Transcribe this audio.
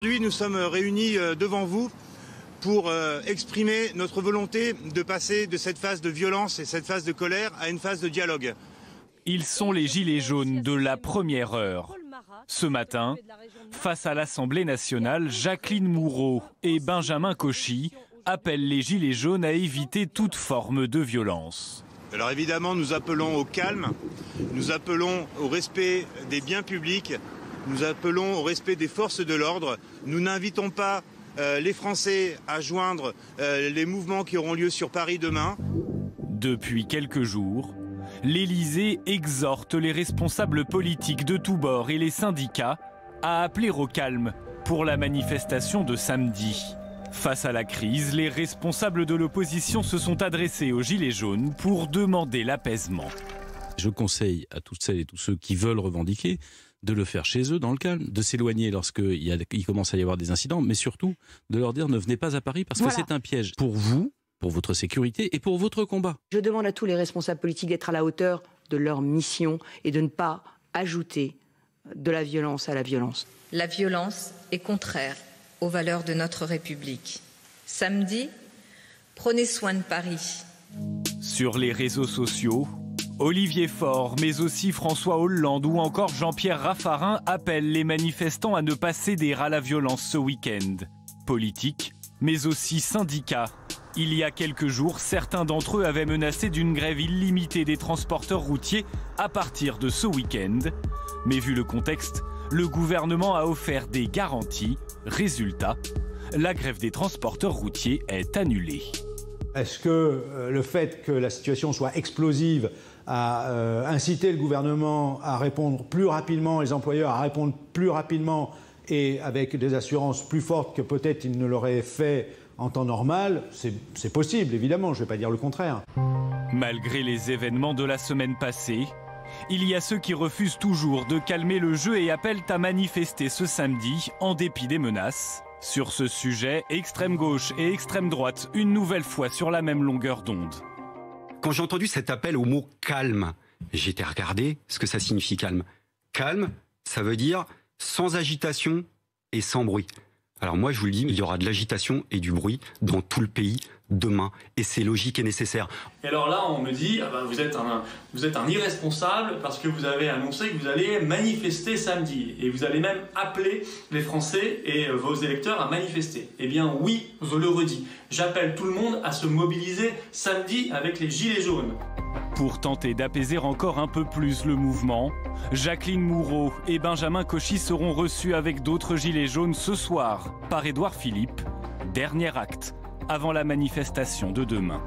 Aujourd'hui, nous sommes réunis devant vous pour exprimer notre volonté de passer de cette phase de violence et cette phase de colère à une phase de dialogue. Ils sont les gilets jaunes de la première heure. Ce matin, face à l'Assemblée nationale, Jacqueline Mouraud et Benjamin Cauchy appellent les gilets jaunes à éviter toute forme de violence. Alors évidemment, nous appelons au calme, nous appelons au respect des biens publics, nous appelons au respect des forces de l'ordre. Nous n'invitons pas les Français à joindre les mouvements qui auront lieu sur Paris demain. Depuis quelques jours, l'Élysée exhorte les responsables politiques de tous bords et les syndicats à appeler au calme pour la manifestation de samedi. Face à la crise, les responsables de l'opposition se sont adressés aux Gilets jaunes pour demander l'apaisement. Je conseille à toutes celles et tous ceux qui veulent revendiquer de le faire chez eux, dans le calme, de s'éloigner lorsqu'il commence à y avoir des incidents, mais surtout de leur dire ne venez pas à Paris parce que c'est un piège pour vous, pour votre sécurité et pour votre combat. Je demande à tous les responsables politiques d'être à la hauteur de leur mission et de ne pas ajouter de la violence à la violence. La violence est contraire aux valeurs de notre République. Samedi, prenez soin de Paris. Sur les réseaux sociaux, Olivier Faure, mais aussi François Hollande ou encore Jean-Pierre Raffarin appellent les manifestants à ne pas céder à la violence ce week-end. Politique, mais aussi syndicats. Il y a quelques jours, certains d'entre eux avaient menacé d'une grève illimitée des transporteurs routiers à partir de ce week-end. Mais vu le contexte, le gouvernement a offert des garanties. Résultat, la grève des transporteurs routiers est annulée. Est-ce que le fait que la situation soit explosive a incité le gouvernement à répondre plus rapidement, les employeurs à répondre plus rapidement et avec des assurances plus fortes que peut-être ils ne l'auraient fait en temps normal? C'est possible, évidemment, je ne vais pas dire le contraire. Malgré les événements de la semaine passée, il y a ceux qui refusent toujours de calmer le jeu et appellent à manifester ce samedi en dépit des menaces. Sur ce sujet, extrême gauche et extrême droite, une nouvelle fois sur la même longueur d'onde. Quand j'ai entendu cet appel au mot calme, j'ai été regarder ce que ça signifie calme. Calme, ça veut dire sans agitation et sans bruit. Alors moi je vous le dis, il y aura de l'agitation et du bruit dans tout le pays demain et c'est logique et nécessaire. Et alors là on me dit vous êtes un irresponsable parce que vous avez annoncé que vous allez manifester samedi et vous allez même appeler les Français et vos électeurs à manifester. Eh bien oui, je le redis, j'appelle tout le monde à se mobiliser samedi avec les Gilets jaunes. Pour tenter d'apaiser encore un peu plus le mouvement, Jacqueline Mouraud et Benjamin Cauchy seront reçus avec d'autres gilets jaunes ce soir par Édouard Philippe. Dernier acte avant la manifestation de demain.